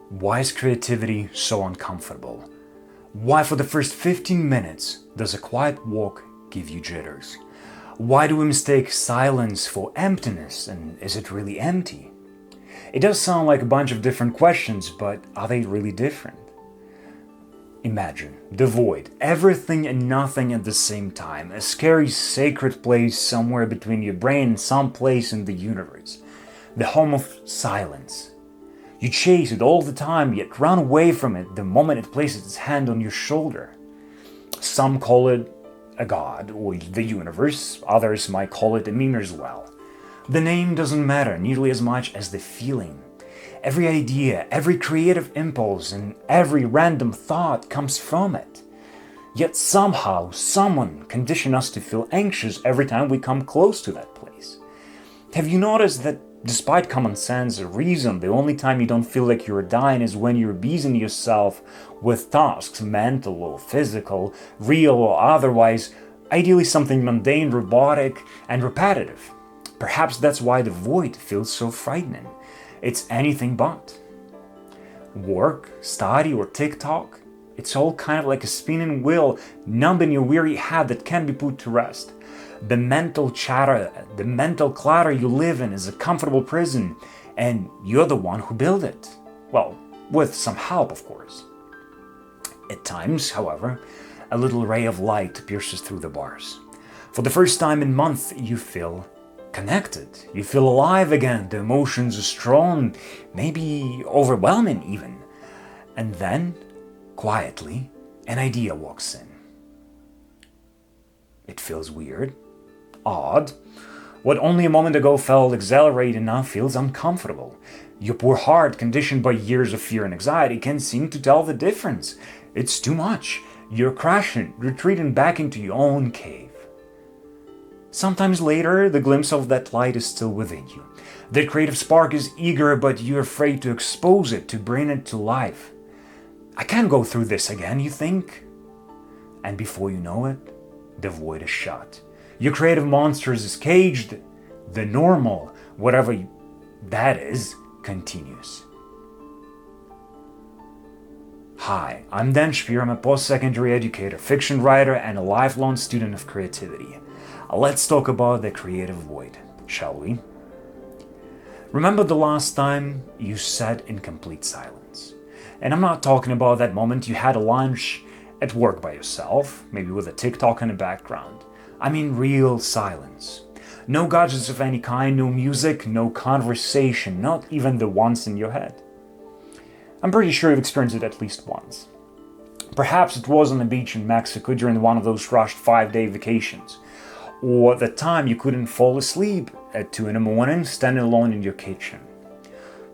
Why is creativity so uncomfortable? Why for the first 15 minutes does a quiet walk give you jitters? Why do we mistake silence for emptiness, and is it really empty? It does sound like a bunch of different questions, but are they really different? Imagine the void, everything and nothing at the same time, a scary sacred place somewhere between your brain and some place in the universe, the home of silence. You chase it all the time, yet run away from it the moment it places its hand on your shoulder. Some call it a god or the universe, others might call it a meme as well. The name doesn't matter nearly as much as the feeling. Every idea, every creative impulse, and every random thought comes from it. Yet somehow, someone conditioned us to feel anxious every time we come close to that place. Have you noticed that despite common sense or reason, the only time you don't feel like you're dying is when you're busying yourself with tasks, mental or physical, real or otherwise, ideally something mundane, robotic, and repetitive? Perhaps that's why the void feels so frightening. It's anything but. Work, study, or TikTok, it's all kind of like a spinning wheel, numbing your weary head that can't be put to rest. The mental chatter, the mental clutter you live in is a comfortable prison, and you're the one who built it. Well, with some help, of course. At times, however, a little ray of light pierces through the bars. For the first time in months, you feel connected. You feel alive again. The emotions are strong, maybe overwhelming even. And then, quietly, an idea walks in. It feels weird, odd. What only a moment ago felt exhilarating now feels uncomfortable. Your poor heart, conditioned by years of fear and anxiety, can seem to tell the difference. It's too much. You're crashing, retreating back into your own cave. Sometimes later, the glimpse of that light is still within you. The creative spark is eager, but you're afraid to expose it, to bring it to life. I can't go through this again, you think? And before you know it, the void is shut. Your creative monster is caged. The normal, whatever that is, continues. Hi, I'm Shpyra. I'm a post-secondary educator, fiction writer, and a lifelong student of creativity. Let's talk about the creative void, shall we? Remember the last time you sat in complete silence? And I'm not talking about that moment you had a lunch at work by yourself, maybe with a TikTok in the background. I mean real silence. No gadgets of any kind, no music, no conversation, not even the ones in your head. I'm pretty sure you've experienced it at least once. Perhaps it was on the beach in Mexico during one of those rushed 5-day vacations. Or the time you couldn't fall asleep at 2 a.m, standing alone in your kitchen.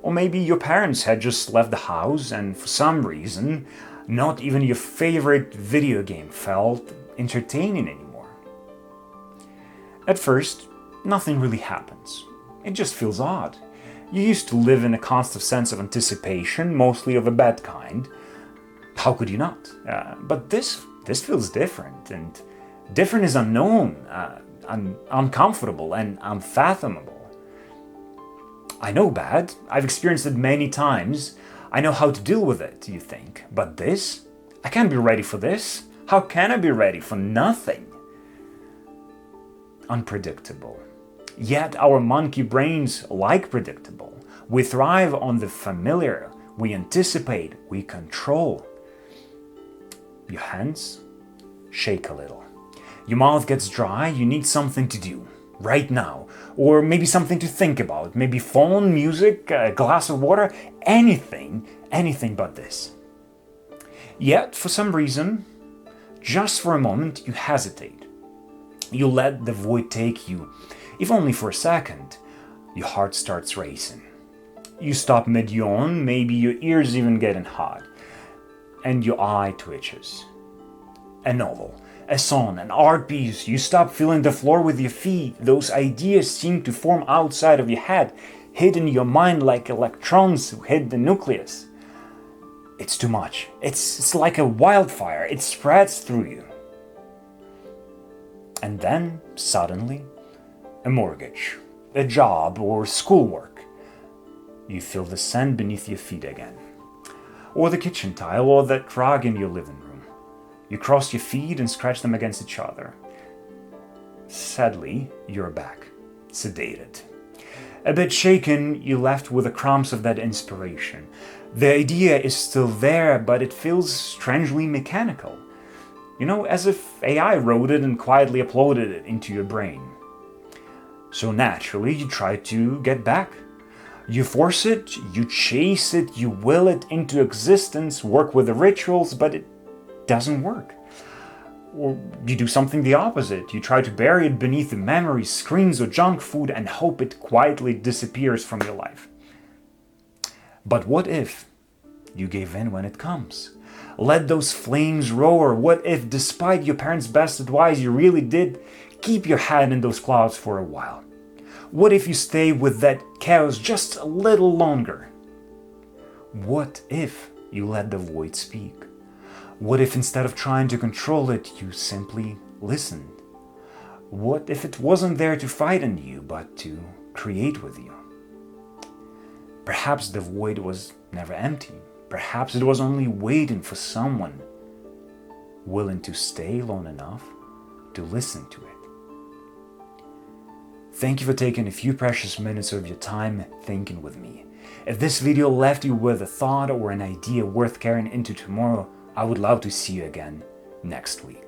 Or maybe your parents had just left the house and for some reason, not even your favorite video game felt entertaining anymore. At first, nothing really happens. It just feels odd. You used to live in a constant sense of anticipation, mostly of a bad kind. How could you not? But this feels different, and different is unknown, uncomfortable, and unfathomable. I know bad. I've experienced it many times. I know how to deal with it, you think. But this? I can't be ready for this. How can I be ready for nothing? Unpredictable. Yet our monkey brains like predictable. We thrive on the familiar. We anticipate. We control. Your hands shake a little. Your mouth gets dry. You need something to do right now. Or maybe something to think about. Maybe phone, music, a glass of water, anything but this. Yet, for some reason, just for a moment, you hesitate. You let the void take you, if only for a second. Your heart starts racing. You stop mid-yawn, maybe your ears even getting hot, and your eye twitches. A novel, a song, an art piece, you stop feeling the floor with your feet. Those ideas seem to form outside of your head, hid in your mind like electrons who hit the nucleus. It's too much. It's like a wildfire. It spreads through you. And then, suddenly, a mortgage, a job, or schoolwork. You feel the sand beneath your feet again. or the kitchen tile, or that rug in your living room. You cross your feet and scratch them against each other. Sadly, you're back, sedated. A bit shaken, you left with the crumbs of that inspiration. The idea is still there, but it feels strangely mechanical. As if AI wrote it and quietly uploaded it into your brain. So naturally, you try to get back. You force it, you chase it, you will it into existence, work with the rituals, but it doesn't work. Or you do something the opposite. You try to bury it beneath the memories, screens, or junk food and hope it quietly disappears from your life. But what if you gave in when it comes? Let those flames roar. What if, despite your parents' best advice, you really did keep your head in those clouds for a while? What if you stay with that chaos just a little longer? What if you let the void speak? What if instead of trying to control it, you simply listened? What if it wasn't there to frighten you, but to create with you? Perhaps the void was never empty. Perhaps it was only waiting for someone willing to stay long enough to listen to it. Thank you for taking a few precious minutes of your time thinking with me. If this video left you with a thought or an idea worth carrying into tomorrow, I would love to see you again next week.